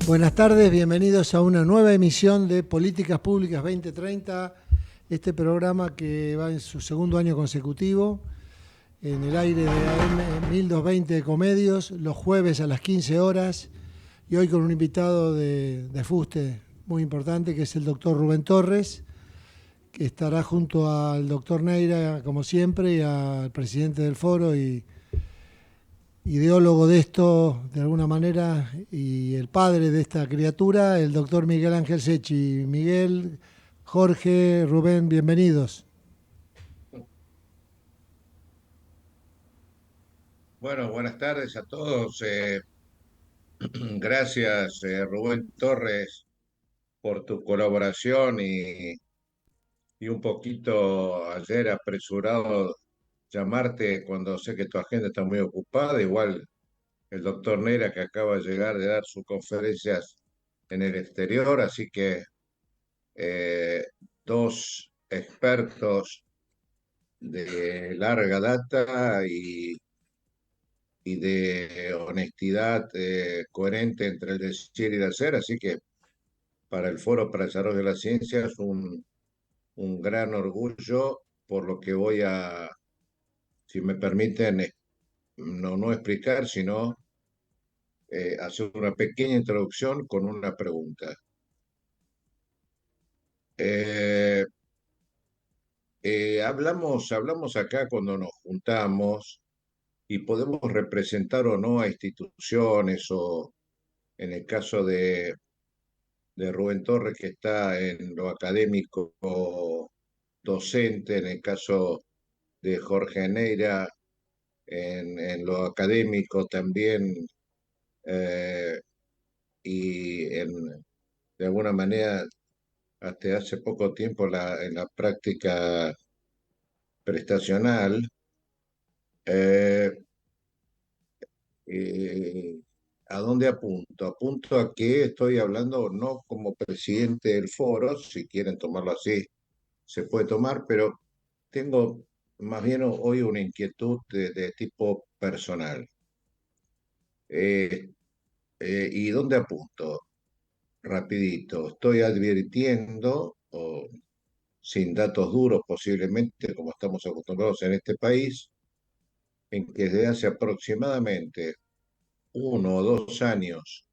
Buenas tardes, bienvenidos a una nueva emisión de Políticas Públicas 2030, este programa que va en su segundo año consecutivo, en el aire de AM 1220 de Comedios, los jueves a las 15 horas, y hoy con un invitado de fuste muy importante, que es el doctor Rubén Torres, que estará junto al doctor Neira, como siempre, y al presidente del foro y ideólogo de esto, de alguna manera, y el padre de esta criatura, el doctor Miguel Ángel Secchi. Miguel, Jorge, Rubén, bienvenidos. Bueno, buenas tardes a todos. Gracias, Rubén Torres, por tu colaboración y un poquito ayer apresurado llamarte cuando sé que tu agenda está muy ocupada. Igual el doctor Neira, que acaba de llegar de dar sus conferencias en el exterior, así que eh, dos expertos de larga data y de honestidad coherente entre el decir y el hacer. Así que para el Foro para el Desarrollo de la Ciencia es un gran orgullo, por lo que voy a, si me permiten, no explicar, sino hacer una pequeña introducción con una pregunta. Eh, hablamos acá cuando nos juntamos y podemos representar o no a instituciones o en el caso de Rubén Torres, que está en lo académico docente, en el caso de Jorge Neira, en lo académico también, eh, y de alguna manera hasta hace poco tiempo en la práctica prestacional. eh, eh, ¿A dónde apunto? Apunto a que estoy hablando no como presidente del foro, si quieren tomarlo así, se puede tomar, pero tengo más bien hoy una inquietud de tipo personal. Eh, ¿Y dónde apunto? Rapidito, estoy advirtiendo, o sin datos duros posiblemente, como estamos acostumbrados en este país, en que desde hace aproximadamente 1 o 2 años,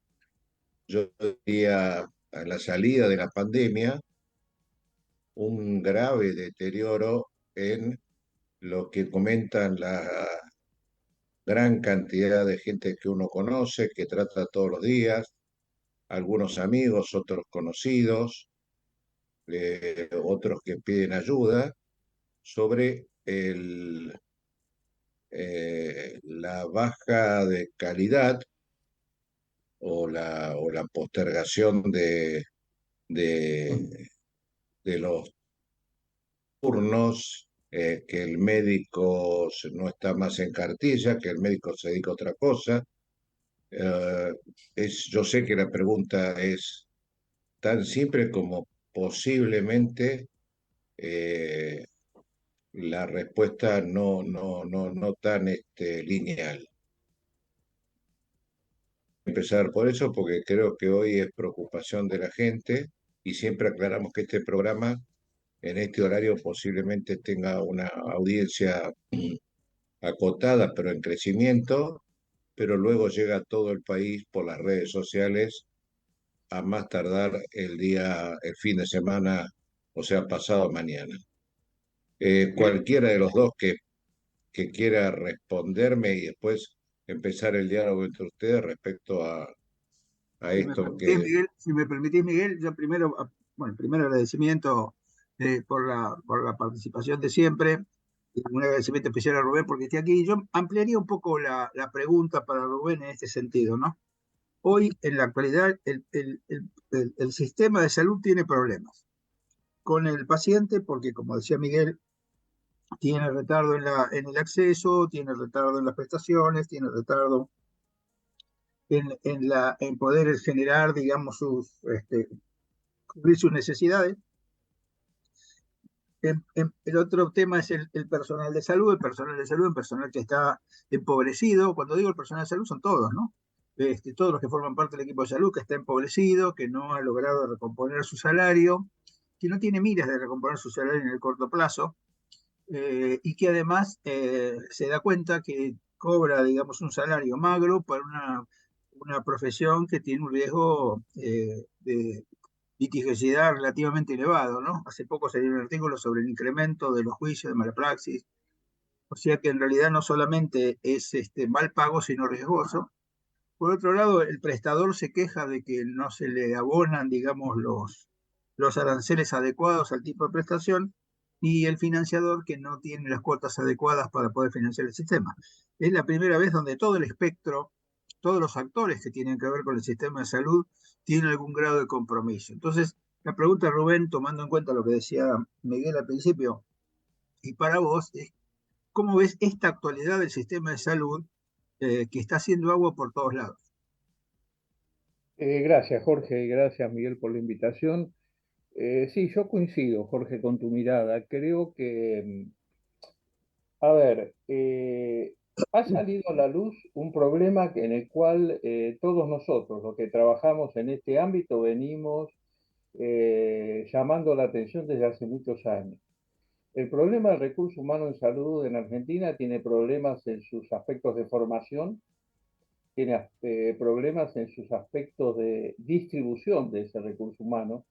yo diría a la salida de la pandemia, un grave deterioro en lo que comentan la gran cantidad de gente que uno conoce, que trata todos los días, algunos amigos, otros conocidos, otros que piden ayuda, sobre la baja de calidad o la postergación de, de los turnos, que el médico no está más en cartilla, que el médico se dedica a otra cosa. Eh, yo sé que la pregunta es tan simple como posiblemente eh, la respuesta no tan lineal. Empezar por eso, porque creo que hoy es preocupación de la gente y siempre aclaramos que este programa en este horario posiblemente tenga una audiencia acotada, pero en crecimiento, pero luego llega a todo el país por las redes sociales a más tardar el fin de semana, o sea, pasado mañana. Bien, Cualquiera de los dos que quiera responderme y después empezar el diálogo entre ustedes respecto a esto que... Si me permitís, Miguel, yo primero, bueno, primero agradecimiento por la participación de siempre, y un agradecimiento especial a Rubén porque esté aquí. Yo ampliaría un poco la pregunta para Rubén en este sentido, ¿no? Hoy, en la actualidad, el sistema de salud tiene problemas con el paciente porque, como decía Miguel, tiene retardo en el acceso, tiene retardo en las prestaciones, tiene retardo en poder generar, digamos, cubrir sus necesidades. El otro tema es el personal de salud, el personal de salud, el personal que está empobrecido. Cuando digo el personal de salud son todos, ¿no? todos los que forman parte del equipo de salud, que está empobrecido, que no ha logrado recomponer su salario, que no tiene miras de recomponer su salario en el corto plazo, y que además se da cuenta que cobra, digamos, un salario magro para una profesión que tiene un riesgo de litigiosidad relativamente elevado, ¿no? Hace poco salió un artículo sobre el incremento de los juicios de mala praxis, o sea que en realidad no solamente es mal pago, sino riesgoso. Por otro lado, el prestador se queja de que no se le abonan, digamos, los aranceles adecuados al tipo de prestación, y el financiador que no tiene las cuotas adecuadas para poder financiar el sistema. Es la primera vez donde todo el espectro, todos los actores que tienen que ver con el sistema de salud, tienen algún grado de compromiso. Entonces, la pregunta, Rubén, tomando en cuenta lo que decía Miguel al principio, y para vos, es ¿cómo ves esta actualidad del sistema de salud que está haciendo agua por todos lados? Gracias, Jorge, y gracias, Miguel, por la invitación. Sí, yo coincido, Jorge, con tu mirada. Creo que, a ver, ha salido a la luz un problema en el cual todos nosotros, los que trabajamos en este ámbito, venimos llamando la atención desde hace muchos años. El problema del recurso humano en salud en Argentina tiene problemas en sus aspectos de formación, tiene problemas en sus aspectos de distribución de ese recurso humano,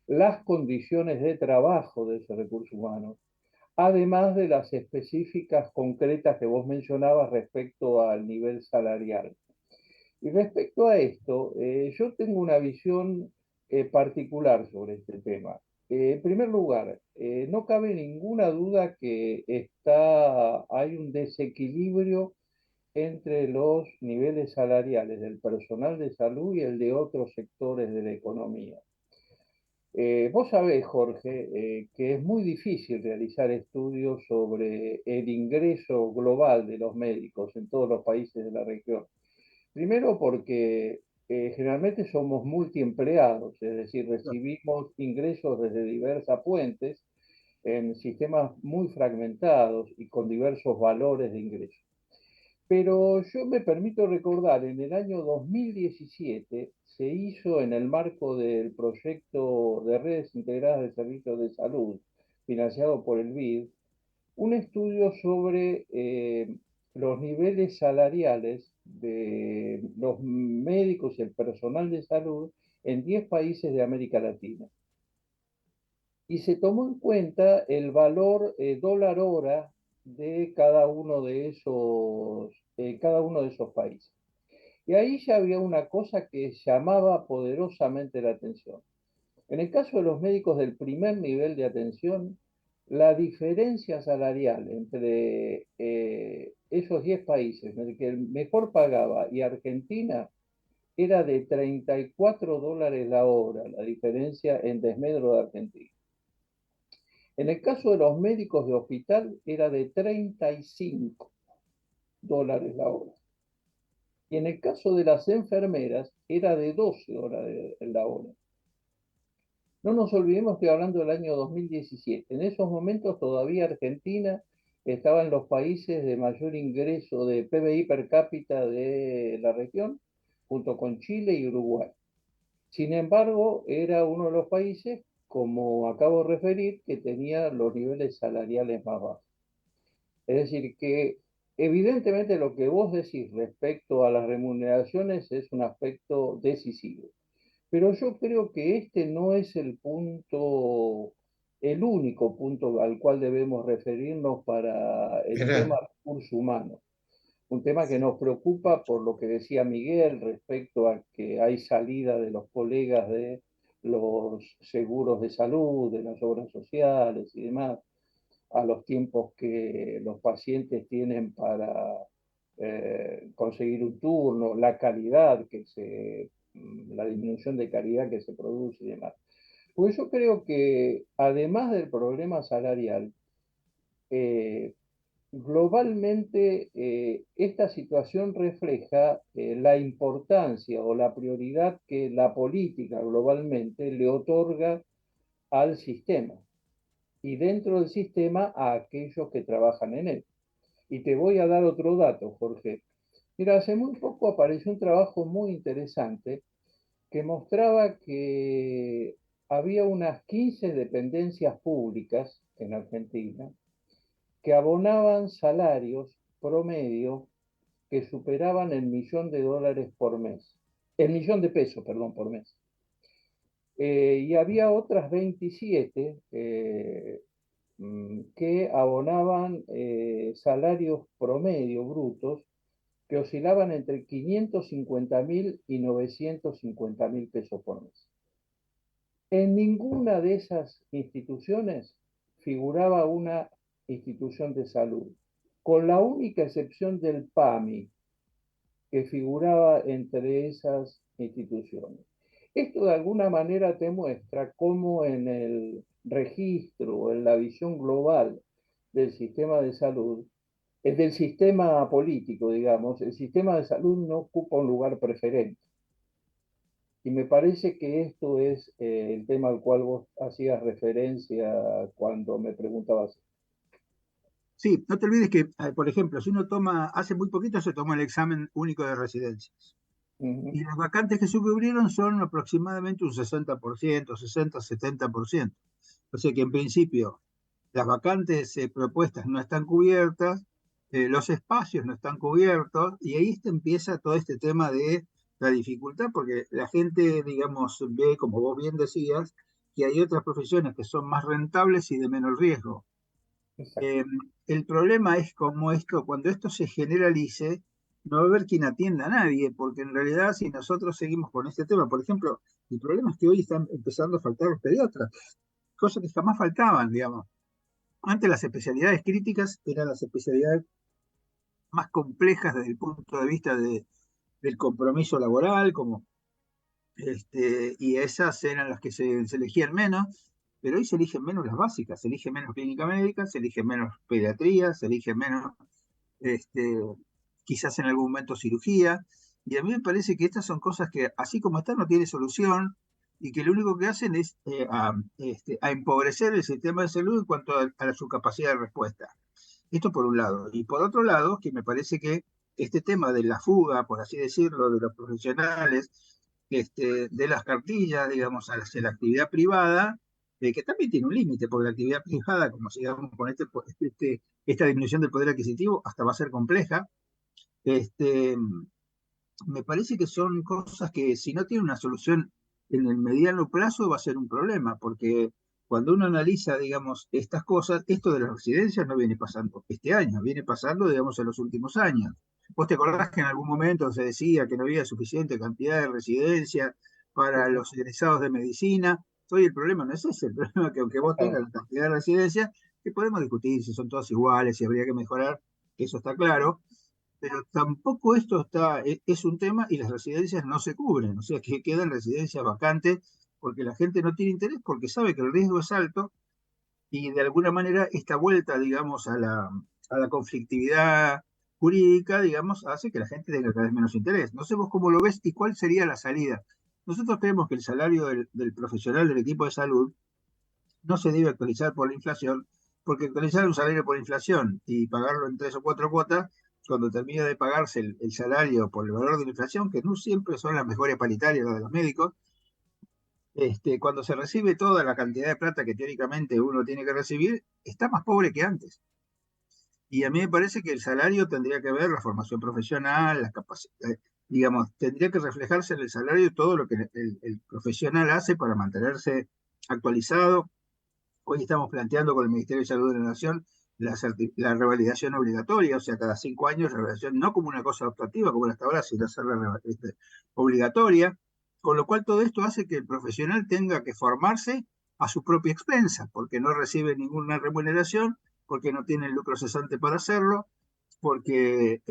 las condiciones de trabajo de ese recurso humano, además de las específicas concretas que vos mencionabas respecto al nivel salarial. Y respecto a esto, yo tengo una visión particular sobre este tema. En primer lugar, no cabe ninguna duda que hay un desequilibrio entre los niveles salariales del personal de salud y el de otros sectores de la economía. Vos sabés, Jorge, que es muy difícil realizar estudios sobre el ingreso global de los médicos en todos los países de la región. Primero porque generalmente somos multiempleados, es decir, recibimos ingresos desde diversas fuentes en sistemas muy fragmentados y con diversos valores de ingreso. Pero yo me permito recordar, en el año 2017 se hizo en el marco del proyecto de redes integradas de servicios de salud, financiado por el BID, un estudio sobre los niveles salariales de los médicos y el personal de salud en 10 países de América Latina. Y se tomó en cuenta el valor dólar hora de cada uno de esos países. Y ahí ya había una cosa que llamaba poderosamente la atención. En el caso de los médicos del primer nivel de atención, la diferencia salarial entre esos 10 países, en el que el mejor pagaba y Argentina, era de $34 la hora, la diferencia en desmedro de Argentina. En el caso de los médicos de hospital era de $35 la hora. Y en el caso de las enfermeras era de $12 la hora. No nos olvidemos que hablando del año 2017, en esos momentos todavía Argentina estaba en los países de mayor ingreso de PBI per cápita de la región, junto con Chile y Uruguay. Sin embargo, era uno de los países, como acabo de referir, que tenía los niveles salariales más bajos. Es decir, que evidentemente lo que vos decís respecto a las remuneraciones es un aspecto decisivo. Pero yo creo que este no es el único punto al cual debemos referirnos para el Mirá, tema recursos humanos. Un tema que nos preocupa por lo que decía Miguel respecto a que hay salida de los colegas de los seguros de salud, de las obras sociales y demás, a los tiempos que los pacientes tienen para conseguir un turno, la disminución de calidad que se produce y demás. Pues yo creo que además del problema salarial, eh, globalmente esta situación refleja la importancia o la prioridad que la política globalmente le otorga al sistema y dentro del sistema a aquellos que trabajan en él. Y te voy a dar otro dato, Jorge. Mira, hace muy poco apareció un trabajo muy interesante que mostraba que había unas 15 dependencias públicas en Argentina que abonaban salarios promedio que superaban el $1.000.000 por mes, el millón de pesos, perdón, por mes. Y había otras 27 que abonaban salarios promedio brutos que oscilaban entre 550.000 y 950.000 pesos por mes. En ninguna de esas instituciones figuraba una institución de salud, con la única excepción del PAMI, que figuraba entre esas instituciones. Esto de alguna manera te muestra cómo en el registro o en la visión global del sistema de salud, del sistema político, digamos, el sistema de salud no ocupa un lugar preferente. Y me parece que esto es el tema al cual vos hacías referencia cuando me preguntabas. Sí, no te olvides que, por ejemplo, si uno toma, hace muy poquito se tomó el examen único de residencias. Y las vacantes que se cubrieron son aproximadamente un 60%, 60-70%. O sea que en principio las vacantes propuestas no están cubiertas, los espacios no están cubiertos, y ahí empieza todo este tema de la dificultad, porque la gente, digamos, ve, como vos bien decías, que hay otras profesiones que son más rentables y de menor riesgo. Eh, el problema es como esto, cuando esto se generalice, no va a haber quien atienda a nadie, porque en realidad si nosotros seguimos con este tema, por ejemplo, el problema es que hoy están empezando a faltar los pediatras, cosas que jamás faltaban, digamos. Antes las especialidades críticas eran las especialidades más complejas desde el punto de vista del compromiso laboral, como y esas eran las que se elegían menos, pero hoy se eligen menos las básicas, se elige menos clínica médica, se elige menos pediatría, se elige menos, este, quizás en algún momento cirugía, y a mí me parece que estas son cosas que, así como están, no tiene solución, y que lo único que hacen es a empobrecer el sistema de salud en cuanto a su capacidad de respuesta. Esto por un lado. Y por otro lado, que me parece que este tema de la fuga, por así decirlo, de los profesionales, de las cartillas, digamos, hacia la actividad privada, que también tiene un límite, porque la actividad privada, como sigamos con esta disminución del poder adquisitivo, hasta va a ser compleja. Este, Me parece que son cosas que si no tienen una solución en el mediano plazo va a ser un problema, porque cuando uno analiza, digamos, estas cosas, esto de las residencias no viene pasando este año, viene pasando, digamos, en los últimos años. ¿Vos te acordás que en algún momento se decía que no había suficiente cantidad de residencias para los egresados de medicina? Hoy el problema no es ese, el problema es que aunque vos tengas la cantidad de residencias, que podemos discutir si son todas iguales, si habría que mejorar, eso está claro, pero tampoco esto es un tema y las residencias no se cubren, o sea que quedan residencias vacantes porque la gente no tiene interés, porque sabe que el riesgo es alto y de alguna manera esta vuelta, digamos, a la conflictividad jurídica, digamos, hace que la gente tenga cada vez menos interés. No sé vos cómo lo ves y cuál sería la salida. Nosotros creemos que el salario del profesional del equipo de salud no se debe actualizar por la inflación, porque actualizar un salario por inflación y pagarlo en 3 o 4 cuotas, cuando termina de pagarse el salario por el valor de la inflación, que no siempre son las mejores paritarias las de los médicos, cuando se recibe toda la cantidad de plata que teóricamente uno tiene que recibir, está más pobre que antes. Y a mí me parece que el salario tendría que ver la formación profesional, la capacidad, digamos, tendría que reflejarse en el salario todo lo que el profesional hace para mantenerse actualizado. Hoy estamos planteando con el Ministerio de Salud de la Nación la revalidación obligatoria, o sea, cada 5 años, revalidación, no como una cosa optativa como era hasta ahora, sino hacerla obligatoria, con lo cual todo esto hace que el profesional tenga que formarse a su propia expensa, porque no recibe ninguna remuneración, porque no tiene el lucro cesante para hacerlo, porque,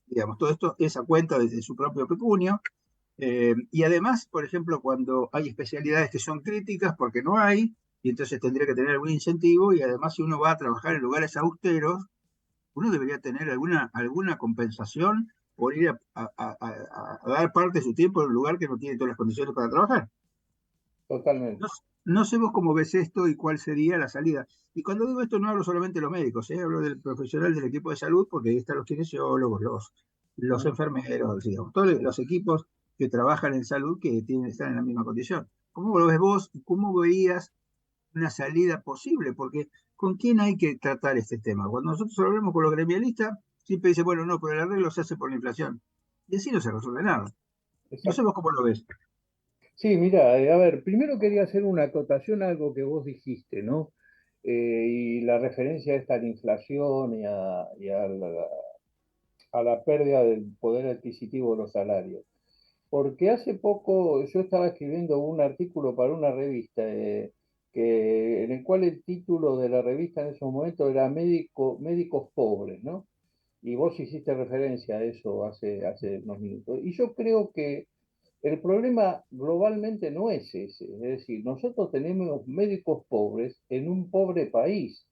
digamos, todo esto es a cuenta de su propio pecunio, y además, por ejemplo, cuando hay especialidades que son críticas porque no hay, y entonces tendría que tener algún incentivo, y además si uno va a trabajar en lugares austeros, uno debería tener alguna compensación por ir a dar parte de su tiempo en un lugar que no tiene todas las condiciones para trabajar. Totalmente. No, No sé vos cómo ves esto y cuál sería la salida. Y cuando digo esto no hablo solamente de los médicos, hablo del profesional del equipo de salud, porque ahí están los kinesiólogos, los enfermeros, digamos, todos los equipos que trabajan en salud que están en la misma condición. ¿Cómo lo ves vos? ¿Cómo veías una salida posible? Porque ¿con quién hay que tratar este tema? Cuando nosotros hablamos con los gremialistas, siempre dice, bueno, no, pero el arreglo se hace por la inflación. Y así no se resuelve nada. No sé Exacto. vos cómo lo ves. Sí, mira, a ver, primero quería hacer una acotación a algo que vos dijiste, ¿no? Y la referencia esta a la inflación a la pérdida del poder adquisitivo de los salarios. Porque hace poco yo estaba escribiendo un artículo para una revista en el cual el título de la revista en esos momentos era Médicos Pobres, ¿no? Y vos hiciste referencia a eso hace unos minutos. Y yo creo que el problema globalmente no es ese. Es decir, nosotros tenemos médicos pobres en un pobre país.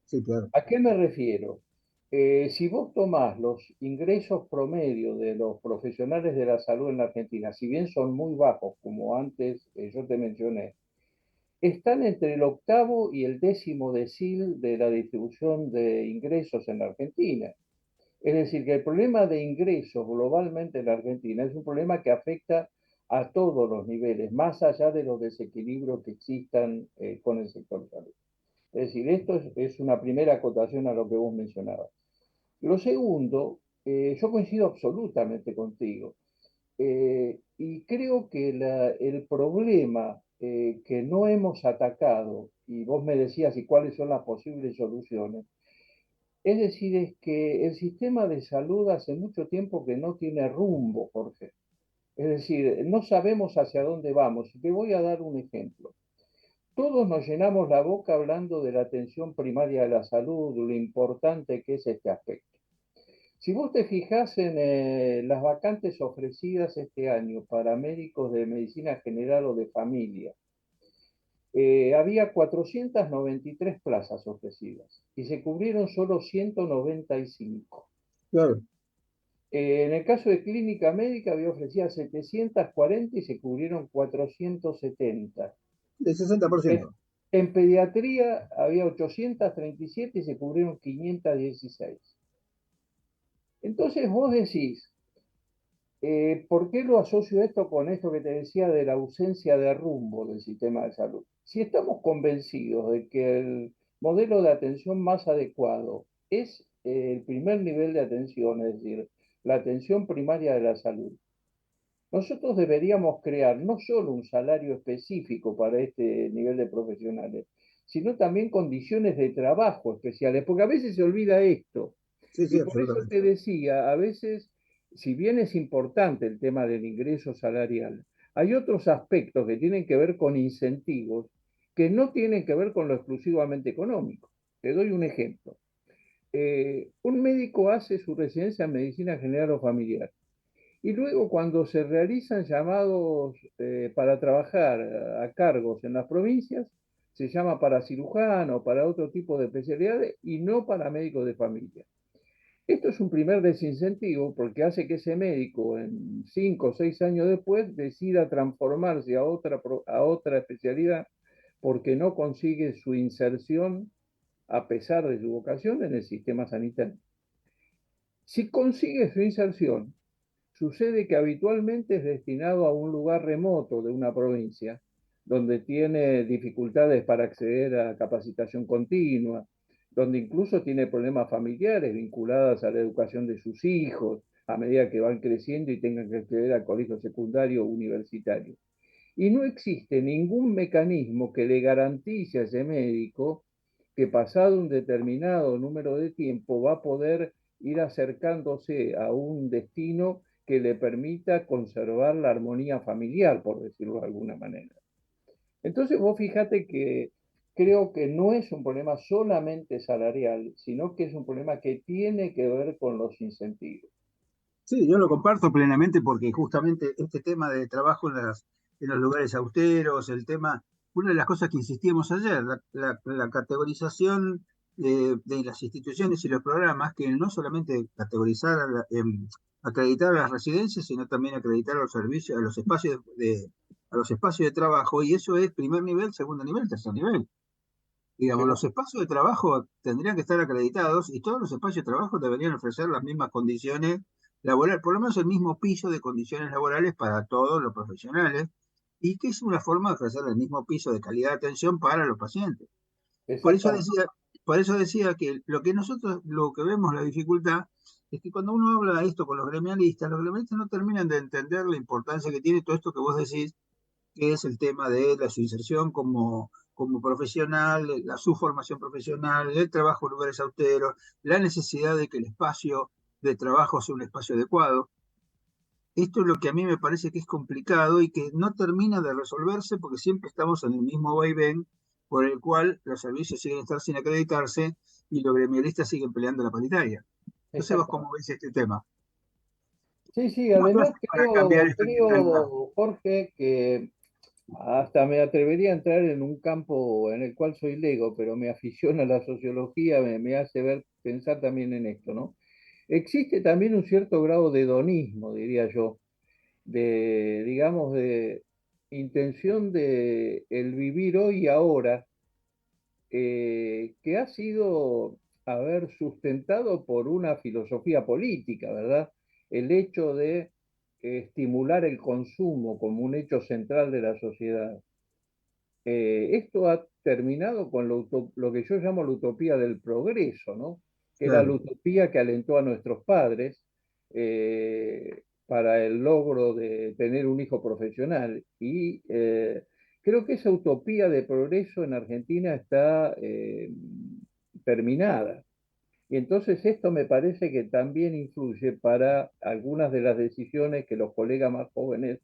Sí, claro. ¿A qué me refiero? Si vos tomás los ingresos promedio de los profesionales de la salud en la Argentina, si bien son muy bajos, como antes yo te mencioné, están entre el octavo y el décimo decil de la distribución de ingresos en la Argentina. Es decir, que el problema de ingresos globalmente en la Argentina es un problema que afecta a todos los niveles, más allá de los desequilibrios que existan con el sector salud. Es decir, esto es una primera acotación a lo que vos mencionabas. Lo segundo, yo coincido absolutamente contigo. Y creo que el problema que no hemos atacado, y vos me decías y cuáles son las posibles soluciones, es decir, es que el sistema de salud hace mucho tiempo que no tiene rumbo, Jorge. Es decir, no sabemos hacia dónde vamos. Y te voy a dar un ejemplo. Todos nos llenamos la boca hablando de la atención primaria de la salud, lo importante que es este aspecto. Si vos te fijás en las vacantes ofrecidas este año para médicos de medicina general o de familia, había 493 plazas ofrecidas y se cubrieron solo 195. Claro, En el caso de clínica médica había ofrecida 740 y se cubrieron 470. el En, 60%. en pediatría había 837 y se cubrieron 516. Entonces vos decís, ¿por qué lo asocio esto con esto que te decía de la ausencia de rumbo del sistema de salud? Si estamos convencidos de que el modelo de atención más adecuado es el primer nivel de atención, es decir, la atención primaria de la salud, nosotros deberíamos crear no solo un salario específico para este nivel de profesionales, sino también condiciones de trabajo especiales, porque a veces se olvida esto. Sí, Y sí, por eso absolutamente. te decía, a veces, si bien es importante el tema del ingreso salarial, hay otros aspectos que tienen que ver con incentivos que no tienen que ver con lo exclusivamente económico. Te doy un ejemplo. Un médico hace su residencia en medicina general o familiar y luego cuando se realizan llamados para trabajar a cargos en las provincias, se llama para cirujano, para otro tipo de especialidades y no para médicos de familia. Esto es un primer desincentivo porque hace que ese médico en 5 o 6 años después decida transformarse a otra especialidad porque no consigue su inserción a pesar de su vocación en el sistema sanitario. Si consigue su inserción, sucede que habitualmente es destinado a un lugar remoto de una provincia, donde tiene dificultades para acceder a capacitación continua, donde incluso tiene problemas familiares vinculados a la educación de sus hijos a medida que van creciendo y tengan que acceder al colegio secundario o universitario. Y no existe ningún mecanismo que le garantice a ese médico que pasado un determinado número de tiempo va a poder ir acercándose a un destino que le permita conservar la armonía familiar, por decirlo de alguna manera. Entonces vos fíjate que creo que no es un problema solamente salarial, sino que es un problema que tiene que ver con los incentivos. Sí, yo lo comparto plenamente porque justamente este tema de trabajo en los lugares austeros, el tema, una de las cosas que insistíamos ayer, la categorización de las instituciones y los programas, que no solamente categorizar, acreditar a las residencias, sino también acreditar a los servicios, a los espacios a los espacios de trabajo, y eso es primer nivel, segundo nivel, tercer nivel. Digamos, los espacios de trabajo tendrían que estar acreditados y todos los espacios de trabajo deberían ofrecer las mismas condiciones laborales, por lo menos el mismo piso de condiciones laborales para todos los profesionales, y que es una forma de ofrecer el mismo piso de calidad de atención para los pacientes. Por eso Exactamente. decía, por eso decía que lo que nosotros, lo que vemos la dificultad, es que cuando uno habla de esto con los gremialistas no terminan de entender la importancia que tiene todo esto que vos decís, que es el tema de la su inserción como profesional, su formación profesional, el trabajo en lugares austeros, la necesidad de que el espacio de trabajo sea un espacio adecuado. Esto es lo que a mí me parece que es complicado y que no termina de resolverse porque siempre estamos en el mismo vaivén por el cual los servicios siguen estar sin acreditarse y los gremialistas siguen peleando la paritaria. No sé vos cómo Exactamente. ves este tema. Sí, sí, ¿Cómo tú además haces para cambiar esta mentalidad? Jorge, que hasta me atrevería a entrar en un campo en el cual soy lego, pero me aficiona la sociología, me hace pensar también en esto, ¿no? Existe también un cierto grado de hedonismo, diría yo, de, digamos, de intención de el vivir hoy y ahora, que ha sido, a ver, sustentado por una filosofía política, ¿verdad? El hecho de estimular el consumo como un hecho central de la sociedad. Esto ha terminado con lo que yo llamo la utopía del progreso, ¿no? Que era la Claro. utopía que alentó a nuestros padres para el logro de tener un hijo profesional. Y creo que esa utopía de progreso en Argentina está terminada. Y entonces esto me parece que también influye para algunas de las decisiones que los colegas más jóvenes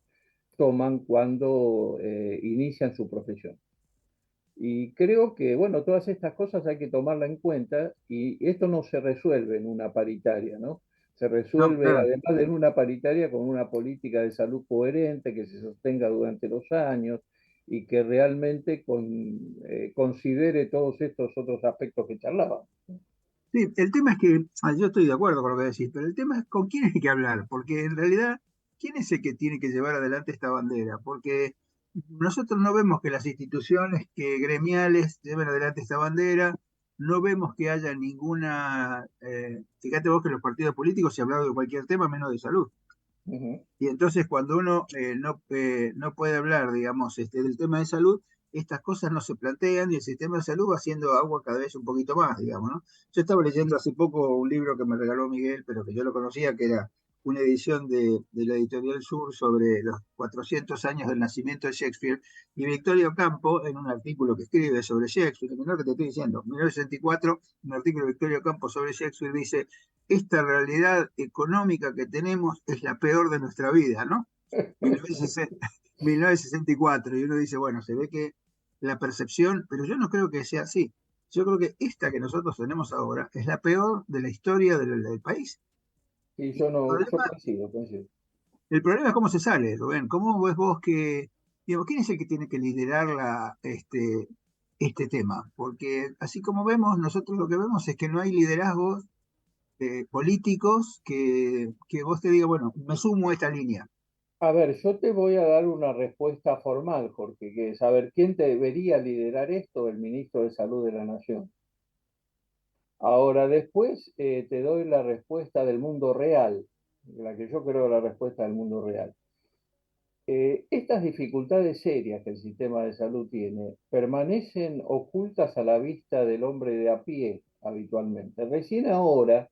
toman cuando inician su profesión. Y creo que, bueno, todas estas cosas hay que tomarla en cuenta y esto no se resuelve en una paritaria, ¿no? Se No, resuelve, claro. además de en una paritaria, con una política de salud coherente que se sostenga durante los años y que realmente considere todos estos otros aspectos que charlábamos. Sí, el tema es que, yo estoy de acuerdo con lo que decís, pero el tema es con quién hay que hablar, porque en realidad, ¿quién es el que tiene que llevar adelante esta bandera? Porque nosotros no vemos que las instituciones que gremiales lleven adelante esta bandera, no vemos que haya ninguna, fíjate vos que los partidos políticos se han hablado de cualquier tema menos de salud. Uh -huh. Y entonces cuando uno no puede hablar, digamos, del tema de salud, estas cosas no se plantean y el sistema de salud va haciendo agua cada vez un poquito más, digamos, ¿no? Yo estaba leyendo hace poco un libro que me regaló Miguel, pero que yo lo conocía, que era una edición de la Editorial Sur sobre los 400 años del nacimiento de Shakespeare, y Victorio Campo, en un artículo que escribe sobre Shakespeare, lo que te estoy diciendo, 1964, un artículo de Victorio Campo sobre Shakespeare dice, esta realidad económica que tenemos es la peor de nuestra vida, ¿no? 1960 1964, y uno dice, bueno, se ve que la percepción, pero yo no creo que sea así. Yo creo que esta que nosotros tenemos ahora es la peor de la historia del país. Y Y yo coincido, coincido. el problema es cómo se sale, Rubén. ¿Cómo ves vos que, digamos, quién es el que tiene que liderar este tema? Porque así como vemos, nosotros lo que vemos es que no hay liderazgos políticos que vos te digas, bueno, me sumo a esta línea. A ver, yo te voy a dar una respuesta formal, Jorge, que es, a ver, ¿quién debería liderar esto? El ministro de Salud de la Nación. Ahora, después te doy la respuesta del mundo real, la que yo creo la respuesta del mundo real. Estas dificultades serias que el sistema de salud tiene permanecen ocultas a la vista del hombre de a pie habitualmente. Recién ahora,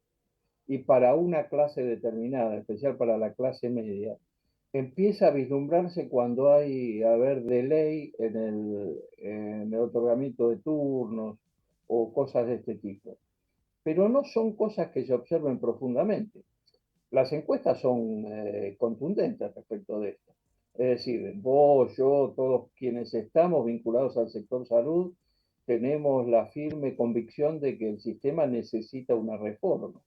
y para una clase determinada, especial para la clase media, empieza a vislumbrarse cuando hay, a ver, delay en el otorgamiento de turnos o cosas de este tipo. Pero no son cosas que se observen profundamente. Las encuestas son contundentes respecto de esto. Es decir, vos, yo, todos quienes estamos vinculados al sector salud, tenemos la firme convicción de que el sistema necesita una reforma.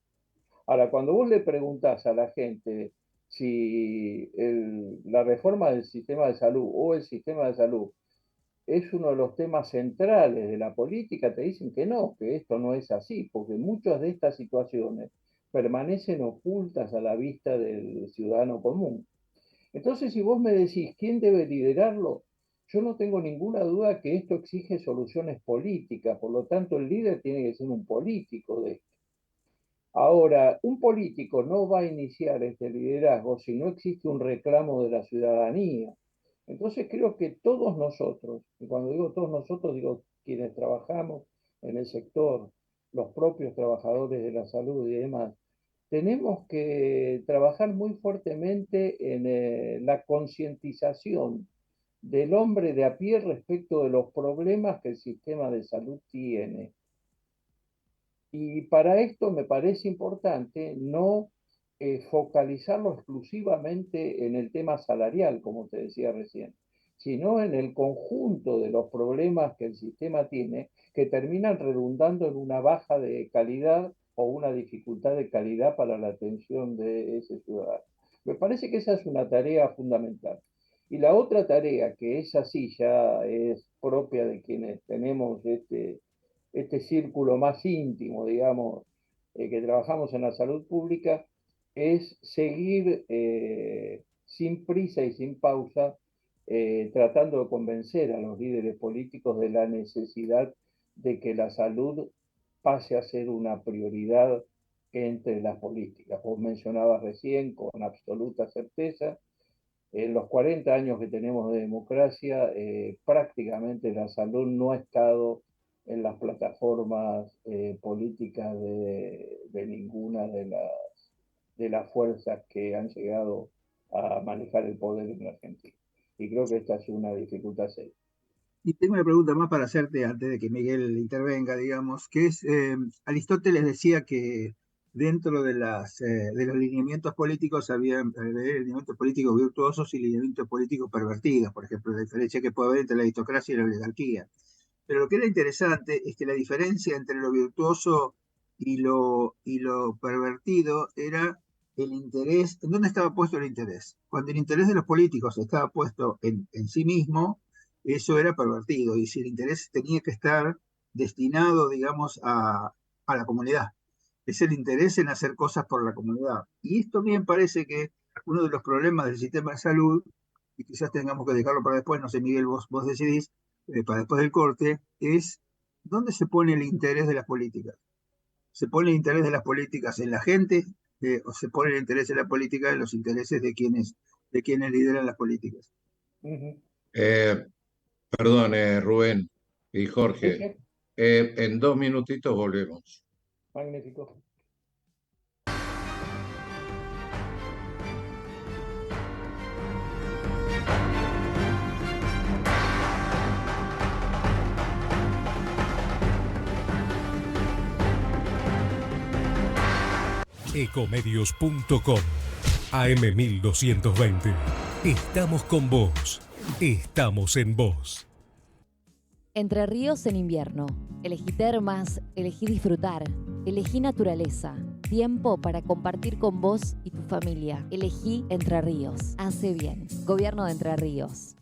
Ahora, cuando vos le preguntás a la gente si la reforma del sistema de salud o el sistema de salud es uno de los temas centrales de la política, te dicen que no, que esto no es así, porque muchas de estas situaciones permanecen ocultas a la vista del ciudadano común. Entonces, si vos me decís quién debe liderarlo, yo no tengo ninguna duda que esto exige soluciones políticas, por lo tanto el líder tiene que ser un político de esto. Ahora, un político no va a iniciar este liderazgo si no existe un reclamo de la ciudadanía. Entonces creo que todos nosotros, y cuando digo todos nosotros, digo quienes trabajamos en el sector, los propios trabajadores de la salud y demás, tenemos que trabajar muy fuertemente en la concientización del hombre de a pie respecto de los problemas que el sistema de salud tiene. Y para esto me parece importante no focalizarlo exclusivamente en el tema salarial, como te decía recién, sino en el conjunto de los problemas que el sistema tiene que terminan redundando en una baja de calidad o una dificultad de calidad para la atención de ese ciudadano. Me parece que esa es una tarea fundamental. Y la otra tarea, que es así, ya es propia de quienes tenemos este círculo más íntimo, digamos, que trabajamos en la salud pública, es seguir sin prisa y sin pausa, tratando de convencer a los líderes políticos de la necesidad de que la salud pase a ser una prioridad entre las políticas. Vos mencionabas recién con absoluta certeza, en los 40 años que tenemos de democracia, prácticamente la salud no ha estado en las plataformas políticas de ninguna de las fuerzas que han llegado a manejar el poder en la Argentina. Y creo que esta es una dificultad seria. Y tengo una pregunta más para hacerte antes de que Miguel intervenga, digamos, que es, Aristóteles decía que dentro de los lineamientos políticos había lineamientos políticos virtuosos y lineamientos políticos pervertidos, por ejemplo, la diferencia que puede haber entre la aristocracia y la oligarquía. Pero lo que era interesante es que la diferencia entre lo virtuoso y lo pervertido era el interés. ¿En dónde estaba puesto el interés? Cuando el interés de los políticos estaba puesto en sí mismo, eso era pervertido. Y si el interés tenía que estar destinado, digamos, a la comunidad. Es el interés en hacer cosas por la comunidad. Y esto también parece que uno de los problemas del sistema de salud, y quizás tengamos que dejarlo para después, no sé, Miguel, vos decidís, para después del corte, es dónde se pone el interés de las políticas. ¿Se pone el interés de las políticas en la gente o se pone el interés de la política en los intereses de quienes lideran las políticas? Uh-huh. Perdón, Rubén y Sí, Jorge. sí. En 2 minutitos volvemos. Magnífico. Ecomedios.com AM1220. Estamos con vos. Estamos en vos. Entre Ríos en invierno. Elegí termas, elegí disfrutar, elegí naturaleza. Tiempo para compartir con vos y tu familia. Elegí Entre Ríos. Hace bien. Gobierno de Entre Ríos.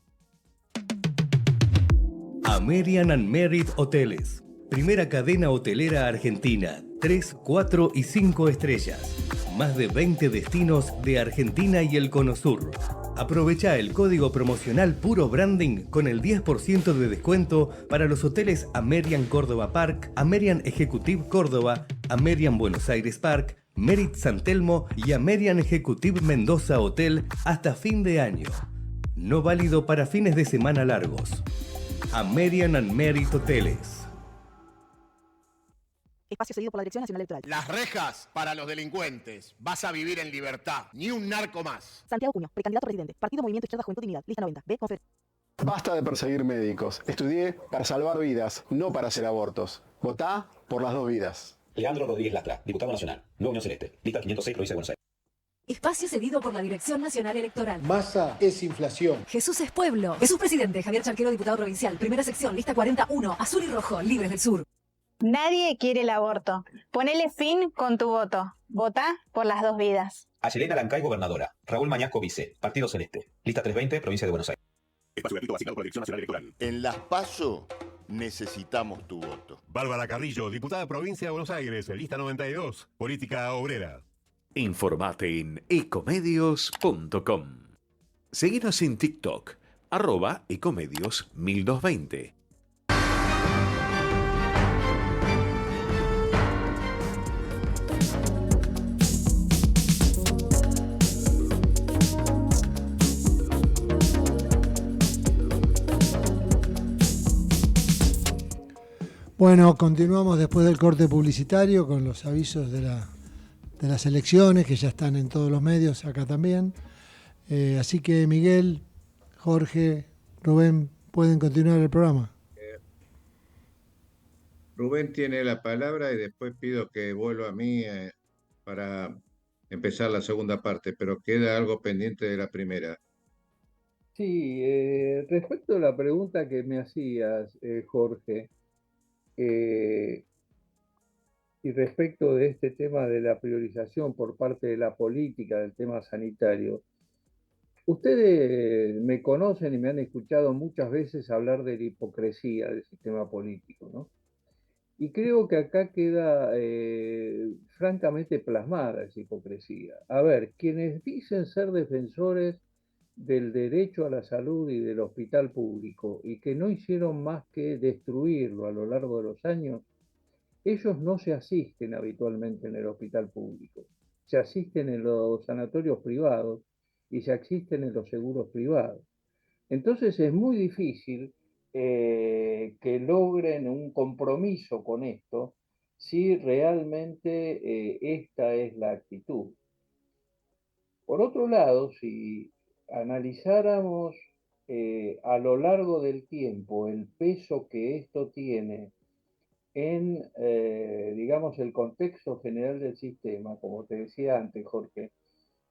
American and Merit Hoteles. Primera cadena hotelera argentina. 3, 4 y 5 estrellas. Más de 20 destinos de Argentina y el Cono Sur. Aprovecha el código promocional Puro Branding con el 10% de descuento para los hoteles American Córdoba Park, American Executive Córdoba, American Buenos Aires Park, Merit San Telmo y American Executive Mendoza Hotel hasta fin de año. No válido para fines de semana largos. American and Merit Hoteles. Espacio cedido por la Dirección Nacional Electoral. Las rejas para los delincuentes. Vas a vivir en libertad. Ni un narco más. Santiago Cuño, precandidato a presidente. Partido Movimiento Izquierda Juventud Dignidad. Lista 90. B. Confer. Basta de perseguir médicos. Estudié para salvar vidas, no para hacer abortos. Votá por las dos vidas. Leandro Rodríguez Lastra, diputado nacional. Nueva Unión Celeste. Lista 506, provincia de Buenos Aires. Espacio cedido por la Dirección Nacional Electoral. Massa es inflación. Jesús es pueblo. Jesús presidente. Javier Charquero, diputado provincial. Primera sección, lista 41. Azul y rojo, libres del sur. Nadie quiere el aborto. Ponele fin con tu voto. Votá por las dos vidas. Ayelena Lancay, gobernadora. Raúl Mañasco, vice. Partido Celeste. Lista 320, provincia de Buenos Aires. Espacio gratuito asignado por la Dirección Nacional Electoral. En Las PASO necesitamos tu voto. Bárbara Carrillo, diputada provincia de Buenos Aires. Lista 92, política obrera. Informate en ecomedios.com. Seguinos en TikTok, @ecomedios1220. Bueno, continuamos después del corte publicitario con los avisos de las elecciones que ya están en todos los medios, acá también. Así que Miguel, Jorge, Rubén, pueden continuar el programa. Rubén tiene la palabra y después pido que vuelva a mí para empezar la segunda parte, pero queda algo pendiente de la primera. Sí, respecto a la pregunta que me hacías, Jorge, y respecto de este tema de la priorización por parte de la política del tema sanitario, ustedes me conocen y me han escuchado muchas veces hablar de la hipocresía del sistema político, ¿no? Y creo que acá queda francamente plasmada esa hipocresía. A ver, quienes dicen ser defensores del derecho a la salud y del hospital público y que no hicieron más que destruirlo a lo largo de los años, ellos no se asisten habitualmente en el hospital público, se asisten en los sanatorios privados y se asisten en los seguros privados. Entonces es muy difícil que logren un compromiso con esto si realmente esta es la actitud. Por otro lado, si analizáramos a lo largo del tiempo el peso que esto tiene en, digamos, el contexto general del sistema, como te decía antes, Jorge,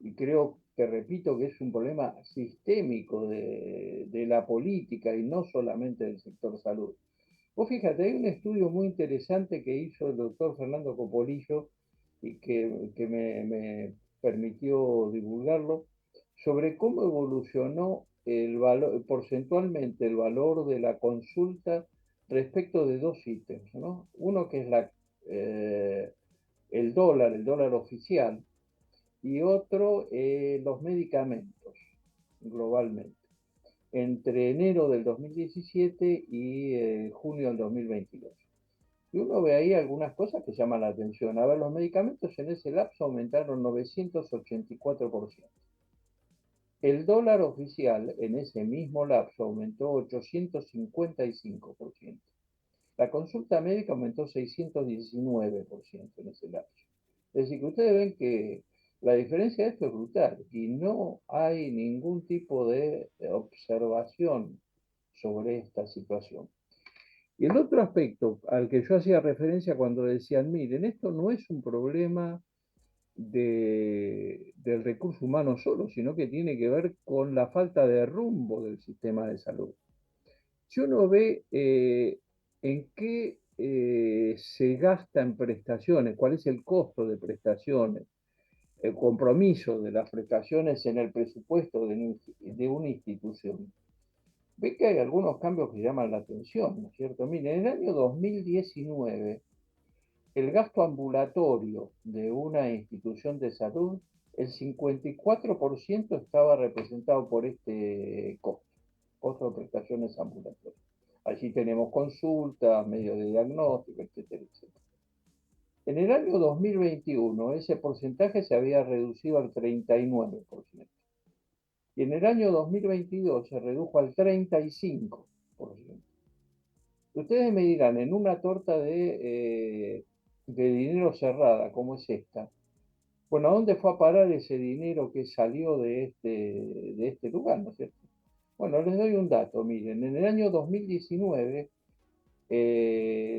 y creo que repito que es un problema sistémico de la política y no solamente del sector salud. Vos fíjate, hay un estudio muy interesante que hizo el doctor Fernando Copolillo y que me permitió divulgarlo, sobre cómo evolucionó el valor, porcentualmente el valor de la consulta respecto de dos ítems, ¿no? Uno que es el dólar oficial, y otro los medicamentos globalmente, entre enero del 2017 y junio del 2022. Y uno ve ahí algunas cosas que llaman la atención. A ver, los medicamentos en ese lapso aumentaron 984%. El dólar oficial en ese mismo lapso aumentó 855%. La consulta médica aumentó 619% en ese lapso. Es decir, que ustedes ven que la diferencia de esto es brutal y no hay ningún tipo de observación sobre esta situación. Y el otro aspecto al que yo hacía referencia cuando decían, miren, esto no es un problema del recurso humano solo, sino que tiene que ver con la falta de rumbo del sistema de salud. Si uno ve en qué se gasta en prestaciones, cuál es el costo de prestaciones, el compromiso de las prestaciones en el presupuesto de una institución, ve que hay algunos cambios que llaman la atención, ¿no es cierto? Miren, en el año 2019, el gasto ambulatorio de una institución de salud, el 54% estaba representado por este costo de prestaciones ambulatorias. Allí tenemos consultas, medios de diagnóstico, etcétera, etcétera. En el año 2021 ese porcentaje se había reducido al 39%. Y en el año 2022 se redujo al 35%. Ustedes me dirán, en una torta de dinero cerrada como es esta, bueno, ¿a dónde fue a parar ese dinero que salió de este lugar, ¿no es cierto? Bueno, les doy un dato, miren, en el año 2019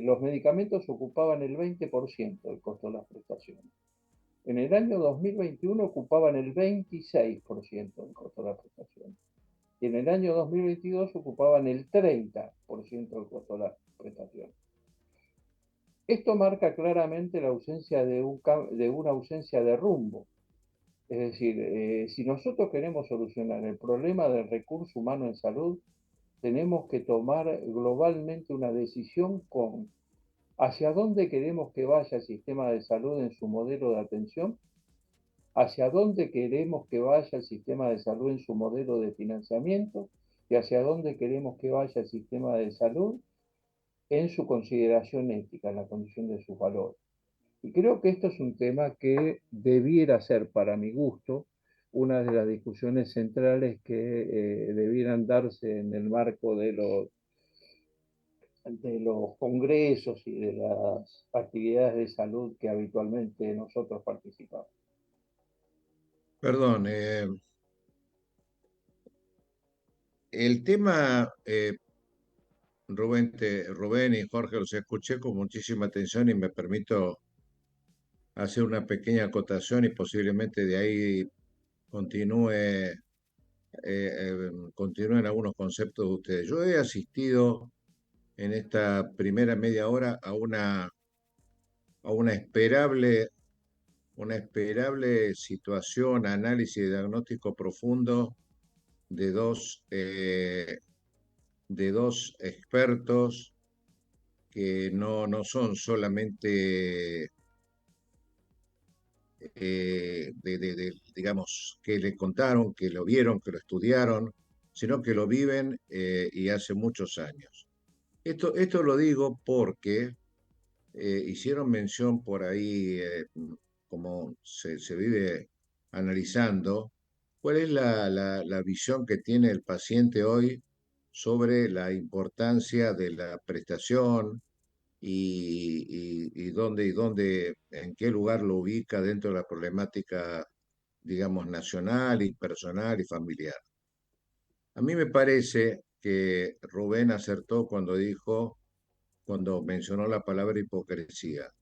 los medicamentos ocupaban el 20% del costo de las prestaciones. En el año 2021 ocupaban el 26% del costo de las prestaciones. Y en el año 2022 ocupaban el 30% del costo de las prestaciones. Esto marca claramente la ausencia de una ausencia de rumbo. Es decir, si nosotros queremos solucionar el problema del recurso humano en salud, tenemos que tomar globalmente una decisión con hacia dónde queremos que vaya el sistema de salud en su modelo de atención hacia dónde queremos que vaya el sistema de salud en su modelo de financiamiento y hacia dónde queremos que vaya el sistema de salud en su consideración ética, en la condición de sus valores. Y creo que esto es un tema que debiera ser, para mi gusto, una de las discusiones centrales que debieran darse en el marco de los congresos y de las actividades de salud que habitualmente nosotros participamos. Perdón, el tema, Rubén y Jorge, los escuché con muchísima atención y me permito hacer una pequeña acotación y posiblemente de ahí continúen algunos conceptos de ustedes. Yo he asistido en esta primera media hora a una esperable situación, análisis y diagnóstico profundo de dos expertos que no son solamente, digamos, que le contaron, que lo vieron, que lo estudiaron, sino que lo viven y hace muchos años. Esto lo digo porque hicieron mención por ahí, como se vive analizando, cuál es la visión que tiene el paciente hoy sobre la importancia de la prestación y dónde, en qué lugar lo ubica dentro de la problemática, digamos, nacional y personal y familiar. A mí me parece que Rubén acertó cuando mencionó la palabra hipocresía.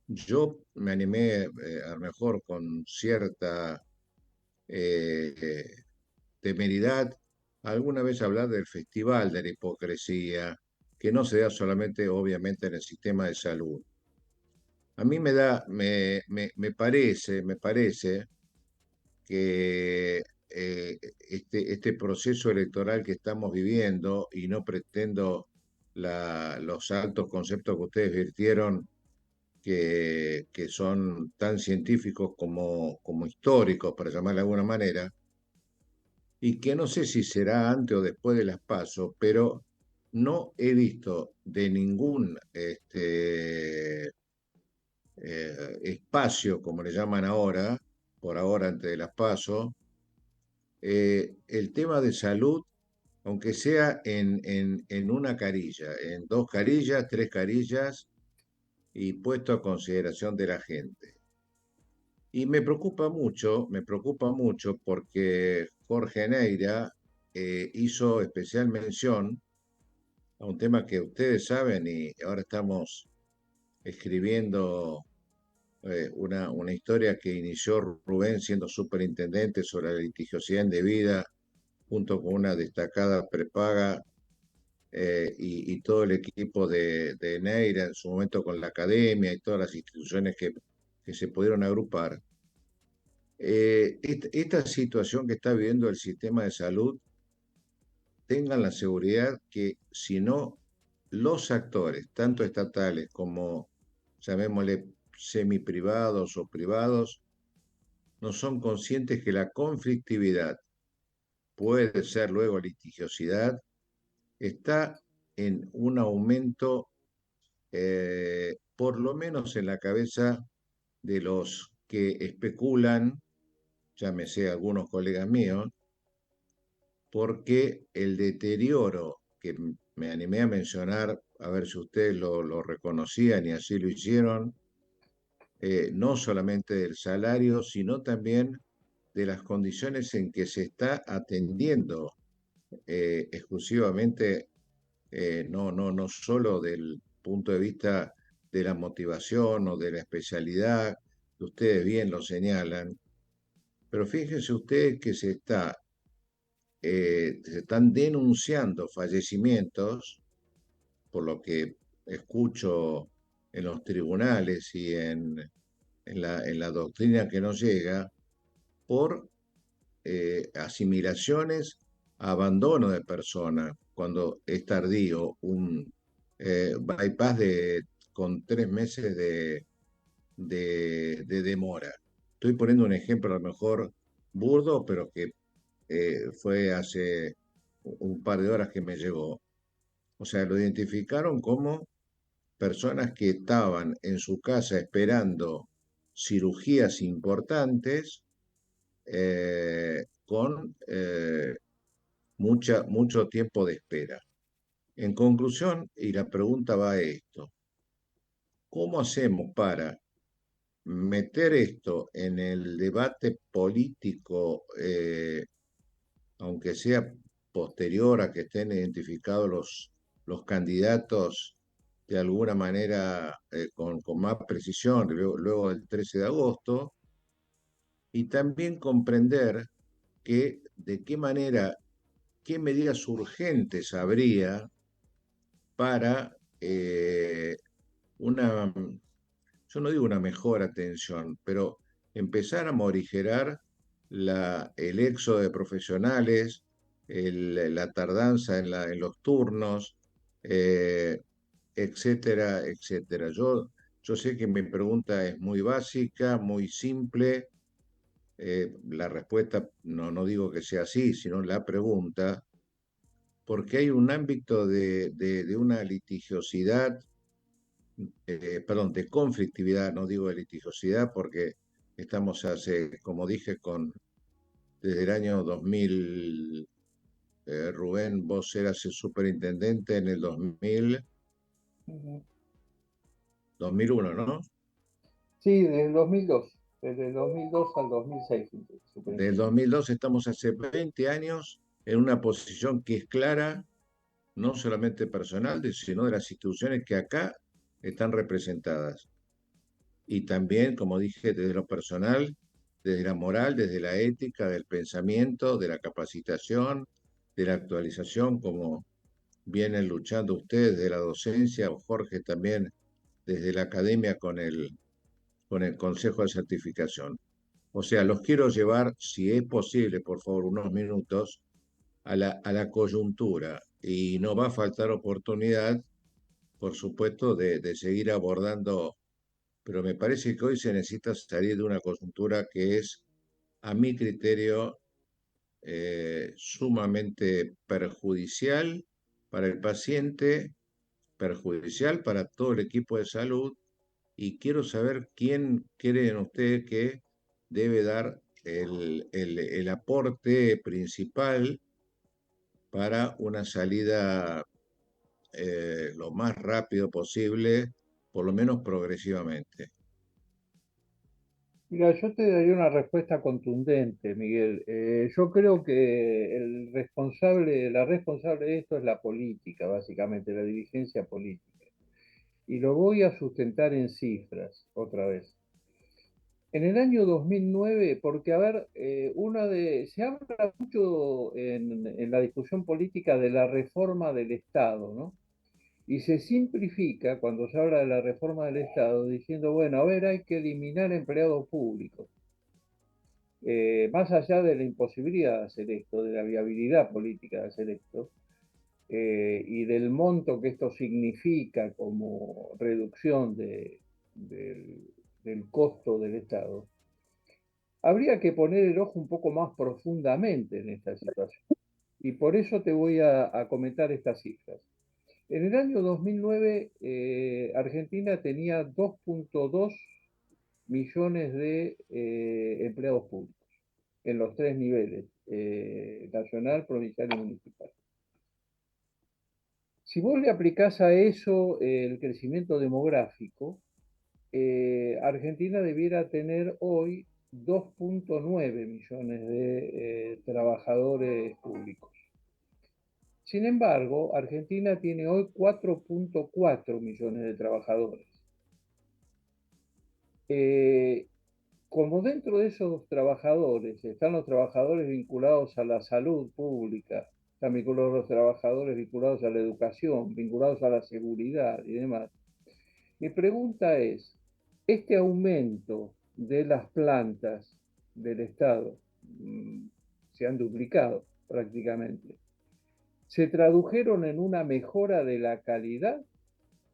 Yo me animé, a lo mejor con cierta temeridad, alguna vez a hablar del festival de la hipocresía, que no se da solamente, obviamente, en el sistema de salud. A mí me parece que este proceso electoral que estamos viviendo, y no pretendo los altos conceptos que ustedes virtieron, que son tan científicos como históricos, para llamarlo de alguna manera, y que no sé si será antes o después de las PASO, pero no he visto de ningún espacio, como le llaman ahora, por ahora antes de las PASO, el tema de salud, aunque sea en una carilla, en 2 carillas, 3 carillas, y puesto a consideración de la gente. Y me preocupa mucho porque Jorge Neira hizo especial mención a un tema que ustedes saben, y ahora estamos escribiendo una historia que inició Rubén siendo superintendente sobre la litigiosidad indebida, junto con una destacada prepaga y todo el equipo de Neira, en su momento con la academia y todas las instituciones que se pudieron agrupar. Esta situación que está viviendo el sistema de salud, tengan la seguridad que si no, los actores, tanto estatales como, llamémosle, semiprivados o privados, no son conscientes que la conflictividad puede ser luego litigiosidad, está en un aumento, por lo menos en la cabeza de los que especulan, llámese algunos colegas míos, porque el deterioro que me animé a mencionar, a ver si ustedes lo reconocían y así lo hicieron, no solamente del salario, sino también de las condiciones en que se está atendiendo exclusivamente, no solo del punto de vista de la motivación o de la especialidad, que ustedes bien lo señalan, pero fíjense ustedes que se están denunciando fallecimientos, por lo que escucho en los tribunales y en la doctrina que nos llega, por asimilaciones, abandono de persona, cuando es tardío, un bypass con 3 meses de demora. Estoy poniendo un ejemplo a lo mejor burdo, pero que fue hace un par de horas que me llegó. O sea, lo identificaron como personas que estaban en su casa esperando cirugías importantes con mucho tiempo de espera. En conclusión, y la pregunta va a esto, ¿cómo hacemos para meter esto en el debate político, aunque sea posterior a que estén identificados los candidatos de alguna manera con más precisión, luego del 13 de agosto, y también comprender que de qué manera, qué medidas urgentes habría para una, yo no digo una mejor atención, pero empezar a morigerar el éxodo de profesionales, la tardanza en los turnos, eh, etcétera, etcétera. Yo sé que mi pregunta es muy básica, muy simple. La respuesta no digo que sea así, sino la pregunta, porque hay un ámbito de una litigiosidad, perdón, de conflictividad, no digo de litigiosidad, porque estamos como dije, desde el año 2000, Rubén, vos eras el superintendente en el 2001, ¿no? Sí, desde el 2002. Desde el 2002 al 2006. Del 2002 estamos hace 20 años en una posición que es clara, no solamente personal, sino de las instituciones que acá están representadas. Y también, como dije, desde lo personal, desde la moral, desde la ética, del pensamiento, de la capacitación, de la actualización, como vienen luchando ustedes de la docencia, o Jorge también desde la academia con el Consejo de Certificación. O sea, los quiero llevar, si es posible, por favor, unos minutos a la coyuntura. Y no va a faltar oportunidad, por supuesto, de seguir abordando, pero me parece que hoy se necesita salir de una coyuntura que es, a mi criterio, sumamente perjudicial para el paciente, perjudicial para todo el equipo de salud, y quiero saber quién creen ustedes que debe dar el aporte principal para una salida lo más rápido posible, por lo menos progresivamente. Mira, yo te daría una respuesta contundente, Miguel. Yo creo que la responsable de esto es la política, básicamente, la dirigencia política. Y lo voy a sustentar en cifras, otra vez. En el año 2009, porque, a ver, se habla mucho en la discusión política de la reforma del Estado, ¿no? Y se simplifica cuando se habla de la reforma del Estado diciendo, bueno, a ver, hay que eliminar empleados públicos. Más allá de la imposibilidad de hacer esto, de la viabilidad política de hacer esto, y del monto que esto significa como reducción del costo del Estado, habría que poner el ojo un poco más profundamente en esta situación. Y por eso te voy a comentar estas cifras. En el año 2009, Argentina tenía 2.2 millones de empleados públicos en los tres niveles, nacional, provincial y municipal. Si vos le aplicás a eso el crecimiento demográfico, Argentina debiera tener hoy 2.9 millones de trabajadores públicos. Sin embargo, Argentina tiene hoy 4.4 millones de trabajadores. Como dentro de esos trabajadores están los trabajadores vinculados a la salud pública, están vinculados los trabajadores vinculados a la educación, vinculados a la seguridad y demás, mi pregunta es, este aumento de las plantas del Estado se han duplicado prácticamente. ¿Se tradujeron en una mejora de la calidad?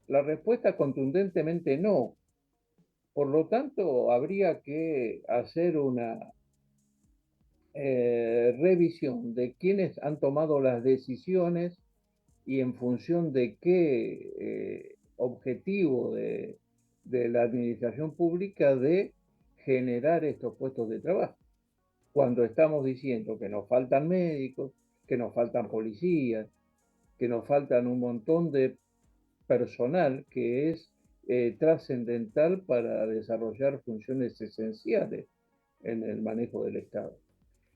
La respuesta contundentemente no. Por lo tanto, habría que hacer una revisión de quiénes han tomado las decisiones y en función de qué objetivo de la administración pública de generar estos puestos de trabajo. Cuando estamos diciendo que nos faltan médicos, que nos faltan policías, que nos faltan un montón de personal que es trascendental para desarrollar funciones esenciales en el manejo del Estado.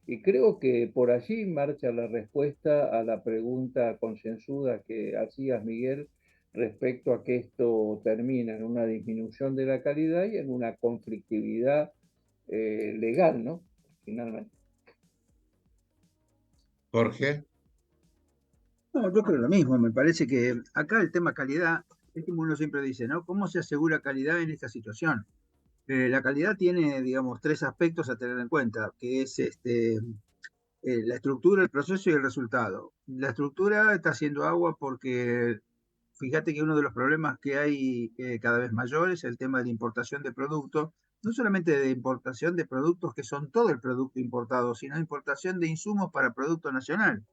Y creo que por allí marcha la respuesta a la pregunta concienzuda que hacías, Miguel, respecto a que esto termina en una disminución de la calidad y en una conflictividad legal, ¿no? Finalmente. Jorge. No, yo creo lo mismo. Me parece que acá el tema calidad es como uno siempre dice, ¿no? ¿Cómo se asegura calidad en esta situación? La calidad tiene, digamos, tres aspectos a tener en cuenta, que es la estructura, el proceso y el resultado. La estructura está haciendo agua porque fíjate que uno de los problemas que hay cada vez mayor es el tema de la importación de productos, no solamente de importación de productos que son todo el producto importado, sino importación de insumos para producto nacional.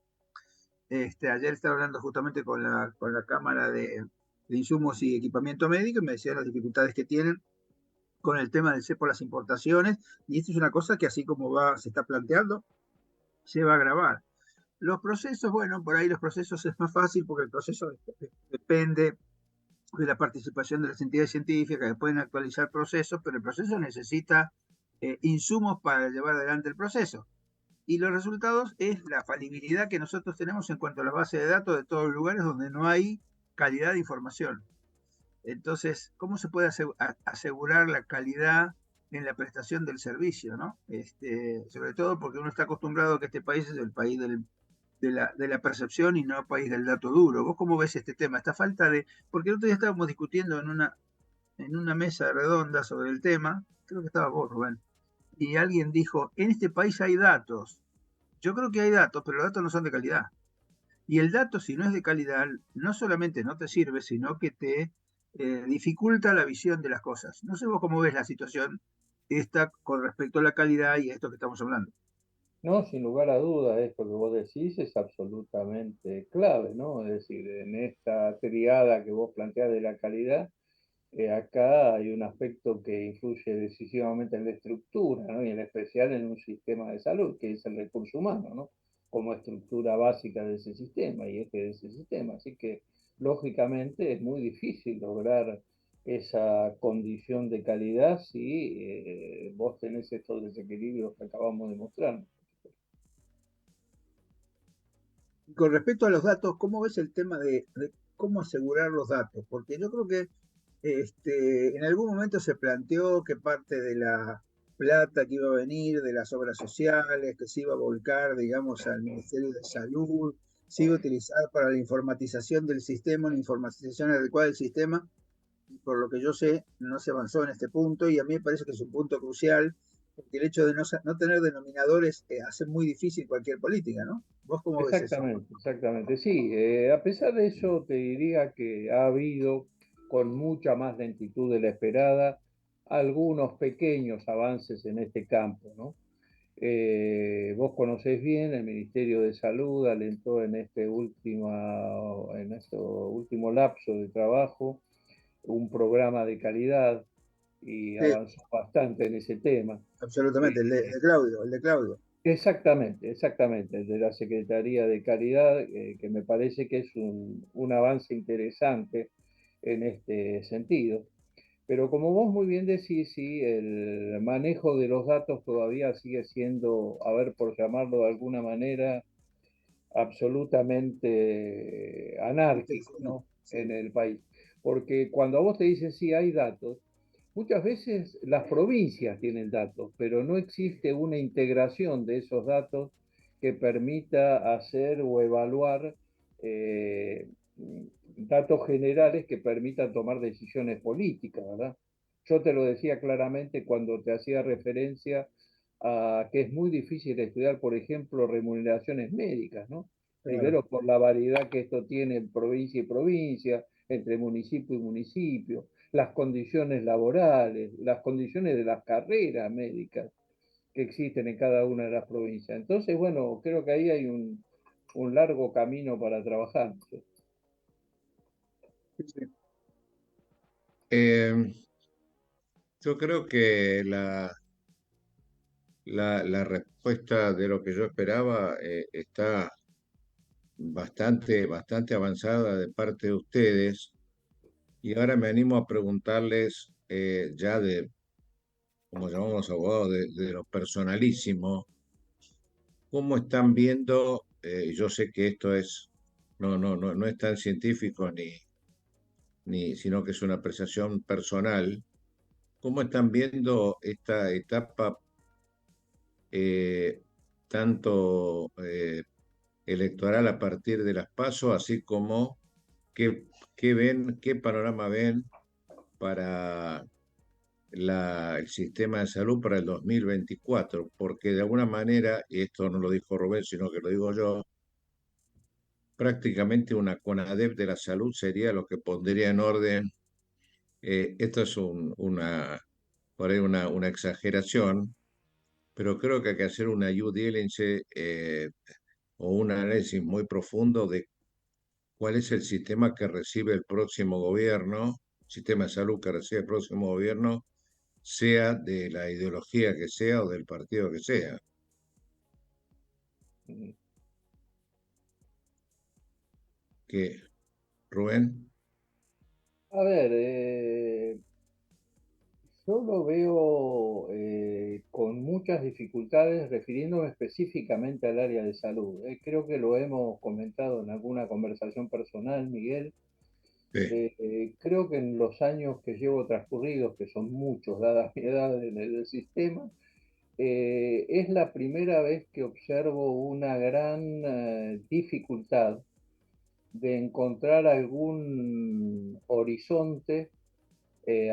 Ayer estaba hablando justamente con la Cámara de Insumos y Equipamiento Médico y me decían las dificultades que tienen con el tema del cepo las importaciones, y esto es una cosa que así como se está planteando, se va a agravar. Los procesos, bueno, por ahí los procesos es más fácil porque el proceso depende de la participación de las entidades científicas que pueden actualizar procesos, pero el proceso necesita insumos para llevar adelante el proceso. Y los resultados es la falibilidad que nosotros tenemos en cuanto a la base de datos de todos los lugares donde no hay calidad de información. Entonces, ¿cómo se puede asegurar la calidad en la prestación del servicio, ¿no? Sobre todo porque uno está acostumbrado a que este país es el país de la percepción y no el país del dato duro. ¿Vos cómo ves este tema? Esta falta de... Porque el otro día estábamos discutiendo en una mesa redonda sobre el tema, creo que estaba vos, Rubén, y alguien dijo, en este país hay datos. Yo creo que hay datos, pero los datos no son de calidad. Y el dato, si no es de calidad, no solamente no te sirve, sino que te dificulta la visión de las cosas. No sé vos cómo ves la situación esta con respecto a la calidad y a esto que estamos hablando. No, sin lugar a dudas, esto que vos decís es absolutamente clave, ¿no? Es decir, en esta triada que vos planteás de la calidad, acá hay un aspecto que influye decisivamente en la estructura, ¿no? Y en especial en un sistema de salud, que es el recurso humano, ¿no? Como estructura básica de ese sistema y eje de ese sistema. Así que, lógicamente, es muy difícil lograr esa condición de calidad si vos tenés estos desequilibrios que acabamos de mostrar. Con respecto a los datos, ¿cómo ves el tema de cómo asegurar los datos? Porque yo creo que en algún momento se planteó que parte de la plata que iba a venir de las obras sociales, que se iba a volcar, digamos, al Ministerio de Salud, se iba a utilizar para la informatización del sistema, la informatización adecuada del sistema, y por lo que yo sé, no se avanzó en este punto, y a mí me parece que es un punto crucial, porque el hecho de no tener denominadores hace muy difícil cualquier política, ¿no? ¿Vos cómo ves eso? Exactamente, exactamente. Sí, a pesar de eso, te diría que ha habido, con mucha más lentitud de la esperada, algunos pequeños avances en este campo, ¿no? Vos conocés bien, el Ministerio de Salud alentó en este último lapso de trabajo un programa de calidad y Sí, avanzó bastante en ese tema. absolutamente, el de Claudio. Exactamente, exactamente, el de la Secretaría de Calidad, que me parece que es un avance interesante en este sentido. Pero como vos muy bien decís, sí, el manejo de los datos todavía sigue siendo, a ver, por llamarlo de alguna manera, absolutamente anárquico, ¿no? En el país. Porque cuando a vos te dicen sí, hay datos, muchas veces las provincias tienen datos, pero no existe una integración de esos datos que permita hacer o evaluar datos generales que permitan tomar decisiones políticas, ¿verdad? Yo te lo decía claramente cuando te hacía referencia a que es muy difícil estudiar, por ejemplo, remuneraciones médicas, ¿no? Claro. Primero por la variedad que esto tiene en provincia y provincia, entre municipio y municipio, las condiciones laborales, las condiciones de las carreras médicas que existen en cada una de las provincias. Entonces, bueno, creo que ahí hay un largo camino para trabajar. Yo creo que la respuesta de lo que yo esperaba está bastante avanzada de parte de ustedes. Y ahora me animo a preguntarles ya como llamamos los abogados, de lo personalísimo, ¿cómo están viendo? Yo sé que esto no es tan científico sino que es una apreciación personal. ¿Cómo están viendo esta etapa tanto electoral a partir de las PASO, así como qué panorama ven para el sistema de salud para el 2024? Porque de alguna manera, y esto no lo dijo Rubén, sino que lo digo yo, prácticamente una CONADEP de la salud sería lo que pondría en orden. Esto es por ahí una exageración, pero creo que hay que hacer una due diligence o un análisis muy profundo de cuál es el sistema que recibe el próximo gobierno, sistema de salud que recibe el próximo gobierno, sea de la ideología que sea o del partido que sea. ¿Qué, Rubén? A ver, yo lo veo con muchas dificultades refiriéndome específicamente al área de salud. Creo que lo hemos comentado en alguna conversación personal, Miguel. Creo que en los años que llevo transcurridos, que son muchos, dada mi edad en el sistema, es la primera vez que observo una gran dificultad de encontrar algún horizonte,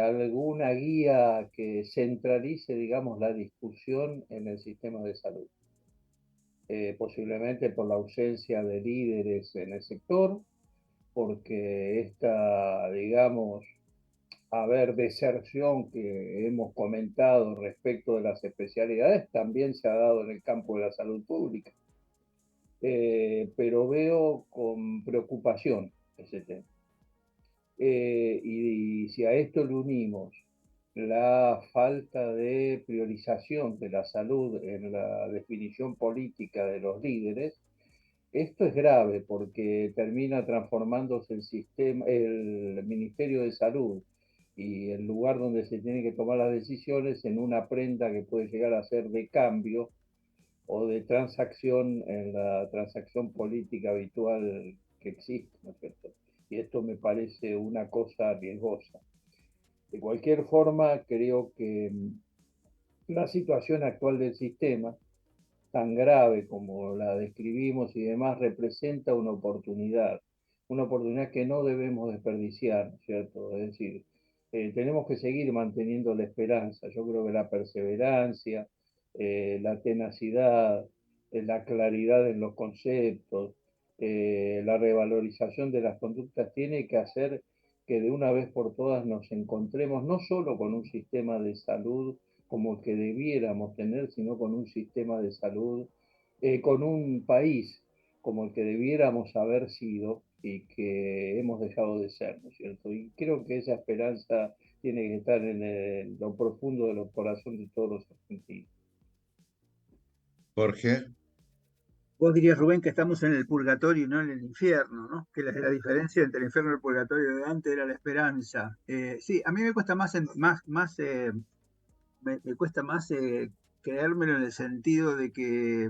alguna guía que centralice, digamos, la discusión en el sistema de salud. Posiblemente por la ausencia de líderes en el sector, porque esta, digamos, deserción que hemos comentado respecto de las especialidades también se ha dado en el campo de la salud pública. Pero veo con preocupación ese tema. Y si a esto le unimos la falta de priorización de la salud en la definición política de los líderes, esto es grave porque termina transformándose el Ministerio de Salud y el lugar donde se tienen que tomar las decisiones en una prenda que puede llegar a ser de cambio o de transacción en la transacción política habitual que existe, ¿no es cierto? Y esto me parece una cosa riesgosa. De cualquier forma, creo que la situación actual del sistema, tan grave como la describimos y demás, representa una oportunidad que no debemos desperdiciar, ¿no es cierto? Es decir, tenemos que seguir manteniendo la esperanza. Yo creo que la perseverancia, la tenacidad, la claridad en los conceptos, la revalorización de las conductas tiene que hacer que de una vez por todas nos encontremos no solo con un sistema de salud como el que debiéramos tener, sino con un sistema de salud, con un país como el que debiéramos haber sido y que hemos dejado de ser, ¿no es cierto? Y creo que esa esperanza tiene que estar en lo profundo de los corazones de todos los argentinos. Jorge. Vos dirías, Rubén, que estamos en el purgatorio y no en el infierno, ¿no? Que la diferencia entre el infierno y el purgatorio de antes era la esperanza. Sí, a mí me cuesta me cuesta más creérmelo en el sentido de que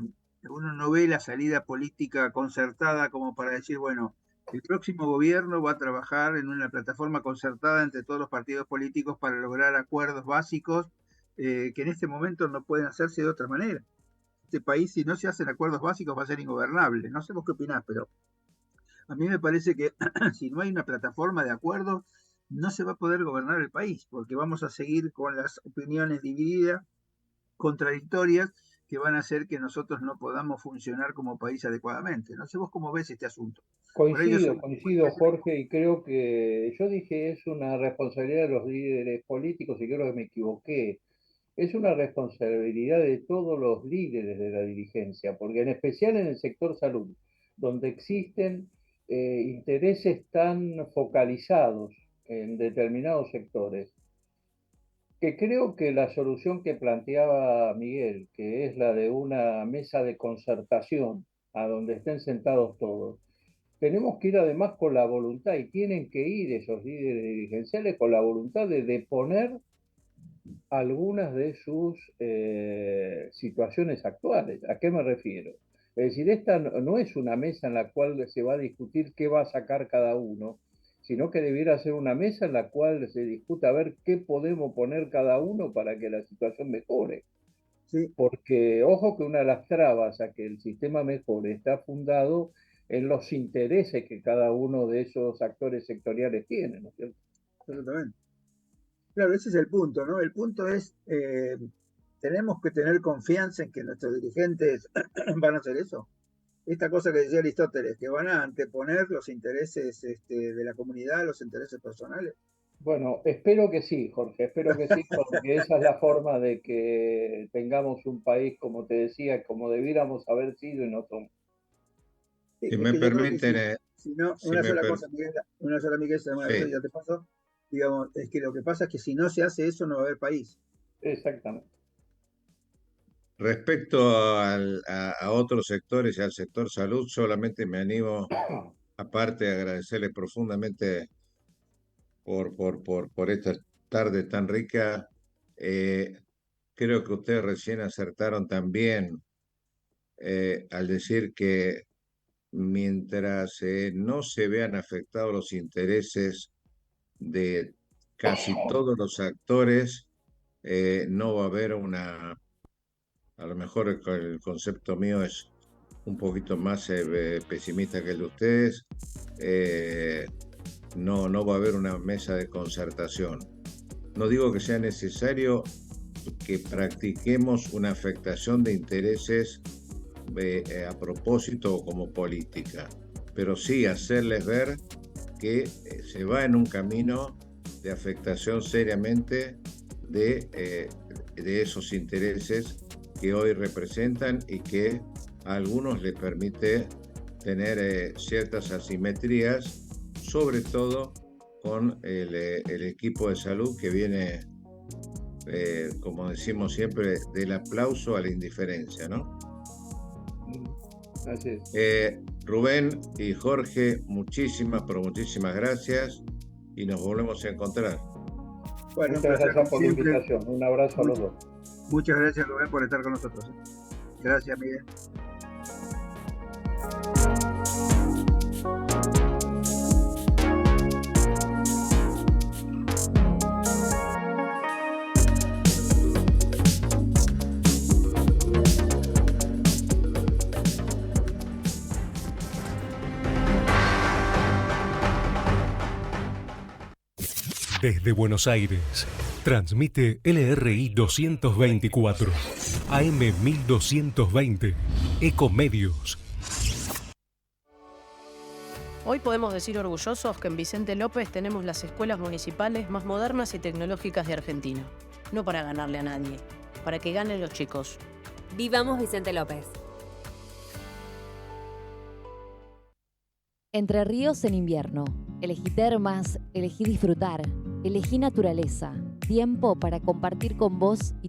uno no ve la salida política concertada como para decir, bueno, el próximo gobierno va a trabajar en una plataforma concertada entre todos los partidos políticos para lograr acuerdos básicos que en este momento no pueden hacerse de otra manera. Este país, si no se hacen acuerdos básicos, va a ser ingobernable. No sé vos qué opinás, pero a mí me parece que si no hay una plataforma de acuerdos, no se va a poder gobernar el país, porque vamos a seguir con las opiniones divididas, contradictorias, que van a hacer que nosotros no podamos funcionar como país adecuadamente. No sé vos cómo ves este asunto. Coincido, Jorge, y creo que yo dije es una responsabilidad de los líderes políticos y creo que me equivoqué. Es una responsabilidad de todos los líderes de la dirigencia, porque en especial en el sector salud, donde existen intereses tan focalizados en determinados sectores, que creo que la solución que planteaba Miguel, que es la de una mesa de concertación a donde estén sentados todos, tenemos que ir además con la voluntad, y tienen que ir esos líderes dirigenciales con la voluntad de deponer algunas de sus situaciones actuales. ¿A qué me refiero? Es decir, esta no es una mesa en la cual se va a discutir qué va a sacar cada uno, sino que debiera ser una mesa en la cual se discuta a ver qué podemos poner cada uno para que la situación mejore. Sí. Porque, ojo, que una de las trabas a que el sistema mejore está fundado en los intereses que cada uno de esos actores sectoriales tiene, ¿no es cierto? Absolutamente. Claro, ese es el punto, ¿no? El punto es, tenemos que tener confianza en que nuestros dirigentes van a hacer eso. Esta cosa que decía Aristóteles, que van a anteponer los intereses de la comunidad a los intereses personales. Bueno, espero que sí, Jorge, espero que sí, porque esa es la forma de que tengamos un país, como te decía, como debiéramos haber sido y no somos. Si me permiten... Si no, una sola cosa, Miguel, sí. Ya te paso. Digamos, es que lo que pasa es que si no se hace eso no va a haber país. Exactamente. Respecto a otros sectores y al sector salud, solamente me animo, aparte de agradecerle profundamente por esta tarde tan rica. Creo que ustedes recién acertaron también al decir que mientras no se vean afectados los intereses de casi todos los actores, no va a haber a lo mejor el concepto mío es un poquito más pesimista que el de ustedes, no va a haber una mesa de concertación. No digo que sea necesario que practiquemos una afectación de intereses a propósito o como política, pero sí hacerles ver que se va en un camino de afectación seriamente de esos intereses que hoy representan y que a algunos les permite tener ciertas asimetrías, sobre todo con el equipo de salud que viene, como decimos siempre, del aplauso a la indiferencia, ¿no? Así es. Rubén y Jorge, muchísimas gracias y nos volvemos a encontrar. Bueno, muchas gracias por la invitación. Un abrazo a los dos. Muchas gracias, Rubén, por estar con nosotros. Gracias, Miguel. Desde Buenos Aires, transmite LRI 224, AM 1220, Ecomedios. Hoy podemos decir orgullosos que en Vicente López tenemos las escuelas municipales más modernas y tecnológicas de Argentina. No para ganarle a nadie, para que ganen los chicos. Vivamos Vicente López. Entre Ríos en invierno. Elegí termas, elegí disfrutar, elegí naturaleza, tiempo para compartir con vos y